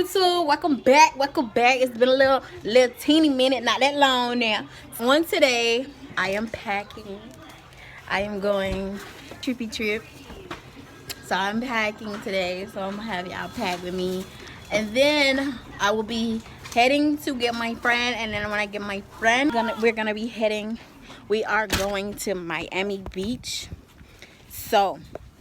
YouTube? Welcome back. It's been a little teeny minute, not that long now. On today, I am packing. I am going trippy trip. So I'm packing today. So I'm gonna have y'all pack with me. And then I will be heading to get my friend. And then when I get my friend, we're gonna be heading. We are going to Miami Beach. So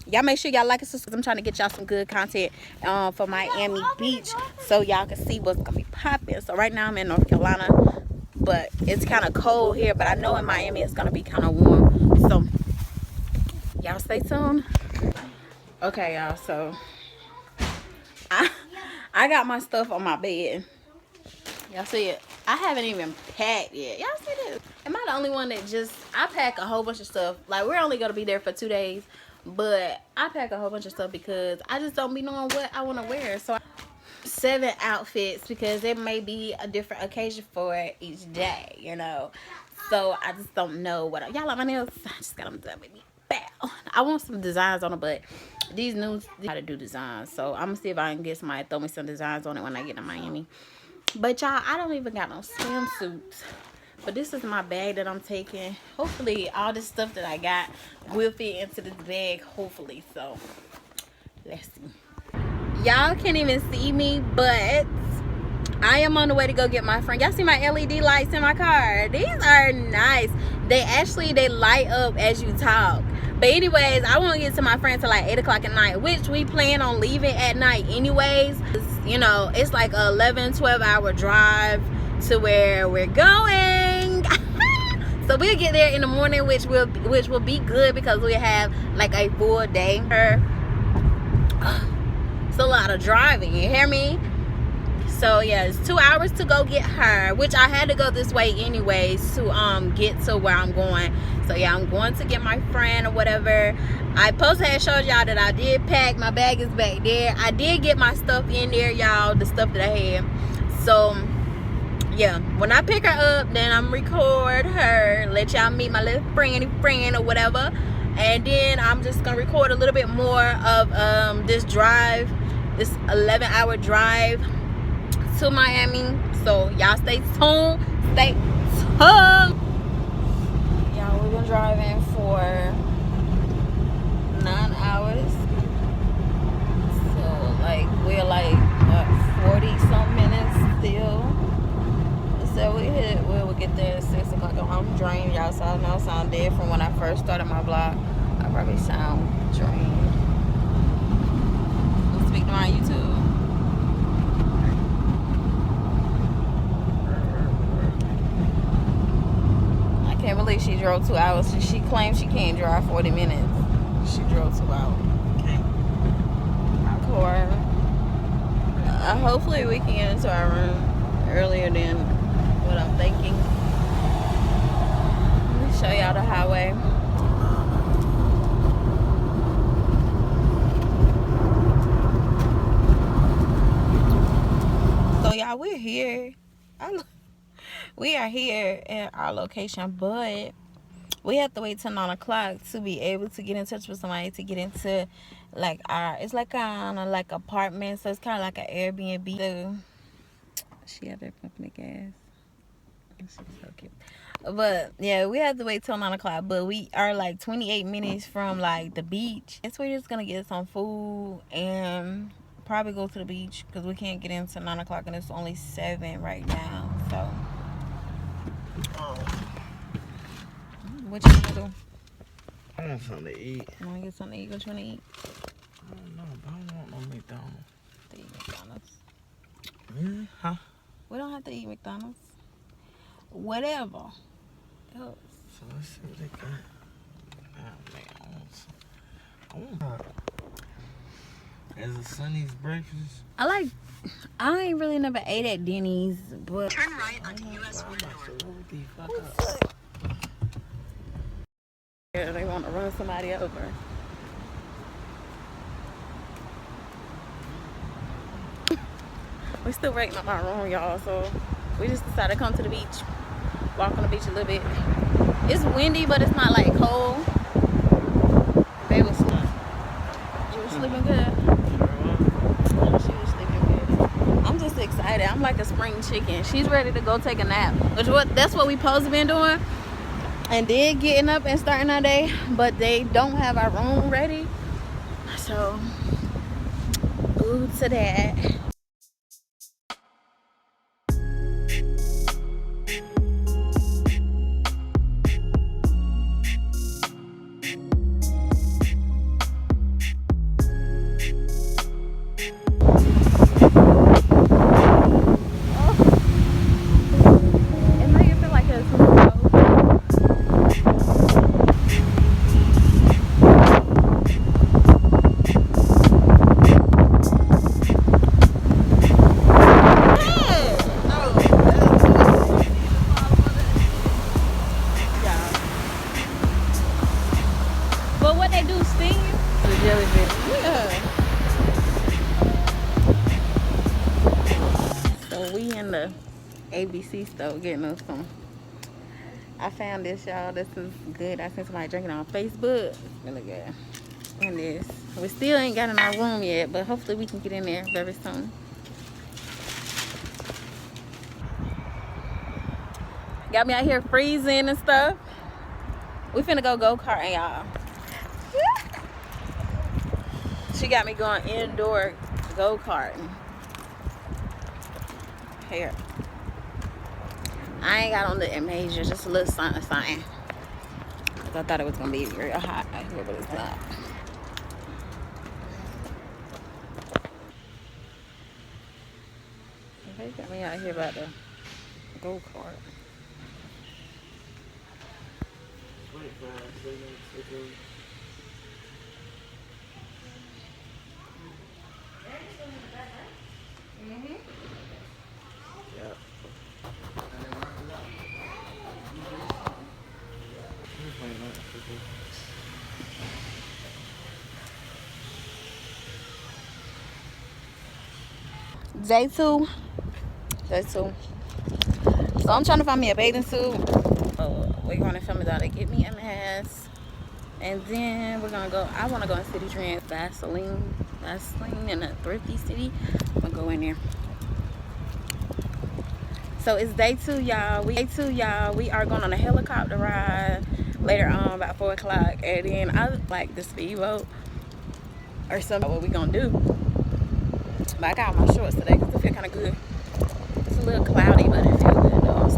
y'all make sure y'all like and subscribe. I'm trying to get y'all some good content for Miami Beach, so y'all can see what's gonna be popping. So right now I'm in North Carolina, but it's kind of cold here, but I know in Miami it's gonna be kind of warm. So y'all stay tuned. Okay, y'all, so I got my stuff on my bed. Y'all see it? I haven't even packed yet. Y'all see this? Am I the only one that I pack a whole bunch of stuff? Like, we're only gonna be there for 2 days, but I pack a whole bunch of stuff because I just don't be knowing what I want to wear. So 7 outfits, because there may be a different occasion for each day, you know. So I just don't know what y'all like my nails. I just got them done with me. Bow. I want some designs on it, but these new how to do designs. So I'm gonna see if I can get somebody to throw me some designs on it when I get to Miami. But y'all, I don't even got no swimsuits. But this is my bag that I'm taking. Hopefully all this stuff that I got will fit into this bag, hopefully. So let's see. Y'all can't even see me, but I am on the way to go get my friend. Y'all see my LED lights in my car? These are nice. They light up as you talk. But anyways, I won't get to my friend till like 8 o'clock at night, which we plan on leaving at night anyways. You know, it's like a 11-12 hour drive to where we're going. So we'll get there in the morning, which will be good because we'll have like a full day. It's a lot of driving, you hear me? So yeah, it's 2 hours to go get her, which I had to go this way anyways to get to where I'm going. So yeah, I'm going to get my friend or whatever. I had showed y'all that I did pack. My bag is back there. I did get my stuff in there, y'all, the stuff that I had. So yeah, when I pick her up, then I'm record her, let y'all meet my little friend or whatever. And then I'm just gonna record a little bit more of this drive, this 11-hour drive to Miami. So y'all stay tuned. Y'all, we've been driving for 9 hours. So like we're like 40 some minutes still. So we'll get there at 6 o'clock. I'm drained, y'all, so I know I sound dead from when I first started my vlog. I probably sound drained. We'll speak to my YouTube. I can't believe she drove 2 hours. She claims she can't drive 40 minutes. She drove 2 hours. Car. Hopefully we can get into our room earlier than what I'm thinking. Let me show y'all the highway. So y'all, we're here. We are here at our location, but we have to wait till 9 o'clock to be able to get in touch with somebody to get into like it's like like apartment, so it's kind of like an Airbnb. So she out there pumping the gas. She's so cute. But yeah, we have to wait till 9 o'clock, but we are like 28 minutes from like the beach. And so we're just gonna get some food and probably go to the beach because we can't get in till 9 o'clock and it's only 7 right now. So what you gonna do? I want something to eat. You wanna get something to eat? What you wanna eat? I don't know, but I don't want no McDonald's. To eat McDonald's. Huh? We don't have to eat McDonald's. Whatever. Oh. So let's see what they got. Oh man, I want as a Sonny's breakfast. I ain't really never ate at Denny's, but turn right onto US 1 North. Yeah, they want to run somebody over. We still waiting on our room, y'all, so we just decided to come to the beach, walk on the beach a little bit. It's windy, but it's not like cold. They was sleeping. You were sleeping good. She was sleeping good. I'm nap like a spring chicken. She's ready to go take a nap. That's what we supposed to been doing. And then getting up and starting our day. But they don't have our room ready. So, ooh to that. But what they do, sting you? The jellyfish. Yeah. So we in the ABC store getting us some. I found this, y'all. This is good. I seen somebody drinking on Facebook. It's really good. And this. We still ain't got in our room yet, but hopefully we can get in there very soon. Got me out here freezing and stuff. We finna go karting, y'all. She got me going indoor go-karting. Here. I ain't got on the major, just a little something. Cause I thought it was gonna be real hot out here, but it's not. They got me out here about the go-kart. Day two. So I'm trying to find me a bathing suit. We're gonna film it out to get me a mask. And then we're gonna go, I wanna go in City Trends, Vaseline in a thrifty city. I'm gonna go in there. So it's day two, y'all. We are going on a helicopter ride later on about 4 o'clock. And then I like the speedboat or something. What we gonna do? But I got my shorts today because it feel kind of good. It's a little cloudy, but it feels good though.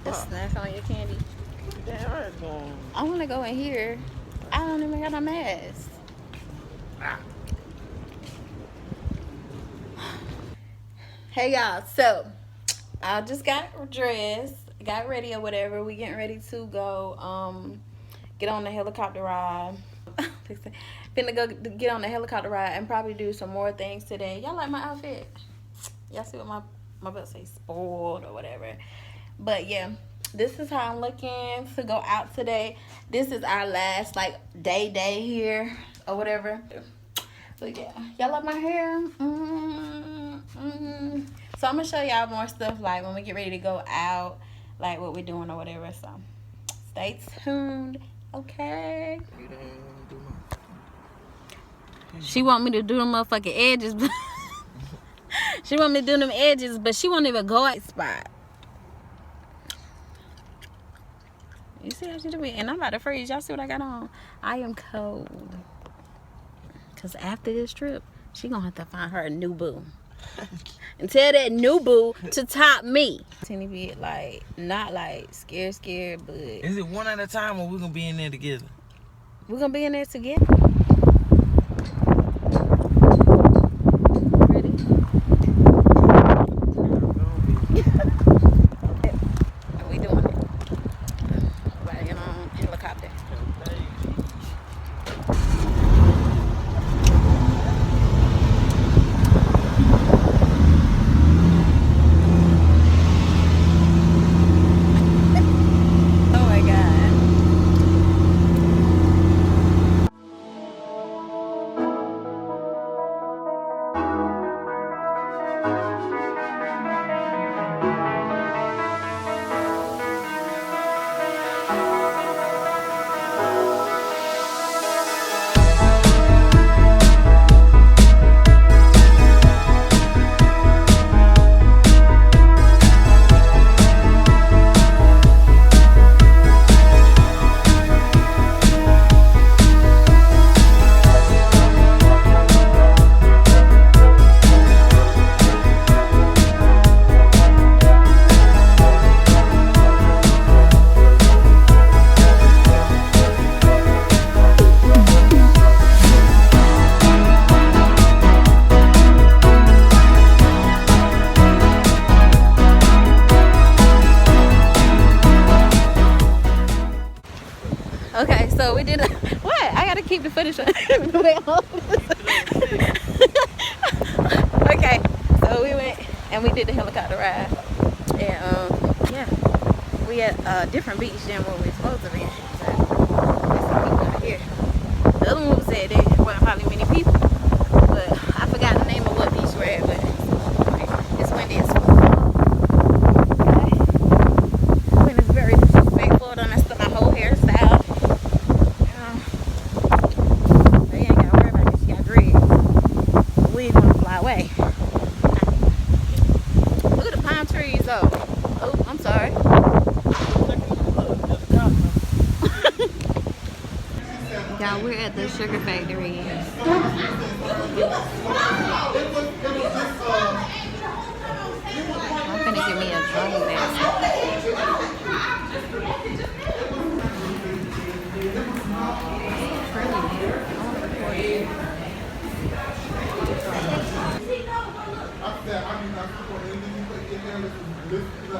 The snack on your candy. I want to go in here. I don't even got a mask. Hey y'all, so I just got dressed, got ready or whatever. We getting ready to go get on the helicopter ride. Finna go get on the helicopter ride and probably do some more things today. Y'all like my outfit? Y'all see what my butt say, spoiled or whatever. But yeah, this is how I'm looking to go out today. This is our last like day here or whatever. But yeah, y'all like my hair? So I'm gonna show y'all more stuff like when we get ready to go out, like what we're doing or whatever. So stay tuned, okay? She want me to do the motherfucking edges. She want me to do them edges, but she won't even go at spot. You see how she do it? And I'm about to freeze. Y'all see what I got on? I am cold. Cause after this trip, she gonna have to find her a new boo. And tell that new boo to top me. Teeny bit like, not like scared, but. Is it one at a time or we gonna be in there together? We're gonna be in there together. Ready? We doing it. Riding on helicopter. footage. Okay, so we went and we did the helicopter ride, and yeah, we at a different beach than what we're supposed to be. There's some people out here. The other one said there wasn't probably many people, but I forgot the name of what beach we're at. But it's windy as fuck. Okay. Wind is very disrespectful. Don't mess up my whole hairstyle. But you ain't gotta worry about it. She got dreads. The wig gonna fly away. Look at the palm trees though. Oh, I'm sorry. Y'all, we're at the sugar factory. I'm finna give me a drone dance.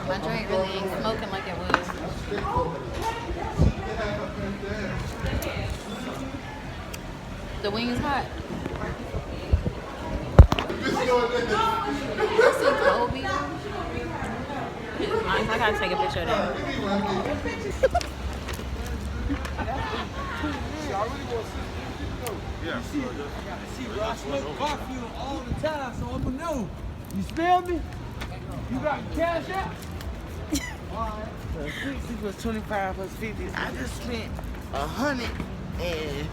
My drink really ain't smoking like it was. The wing is hot. I see Kobe. It's nice. I gotta take a picture of that. Yeah. See, I smoke Garfield all the time, so I'ma know. You smell me? You got cash out? So 60 plus 25 plus 50. I just spent 100 and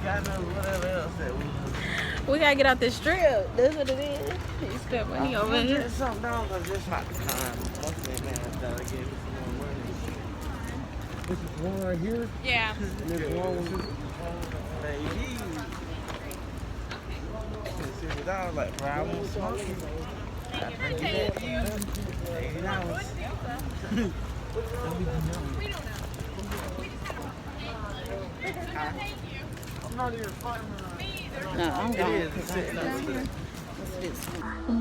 God knows whatever else that was. We gotta get out this strip. That's what it is. You spent money over here. Just something down, cause just not the time. Most of that man thought I gave me some more money. This is one right here. Yeah. And there's one with this. Baby. $60, like, bro, I won't smoke it. I think that $80. I'm not even fighting around. No, I'm going.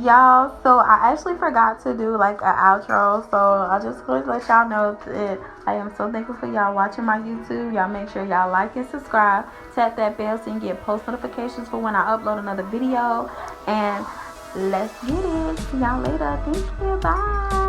Y'all, so I actually forgot to do like an outro, so I just want to let y'all know that I am so thankful for y'all watching my YouTube. Y'all make sure y'all like and subscribe, tap that bell so you can get post notifications for when I upload another video, and let's get it. See y'all later. Thank you. Bye.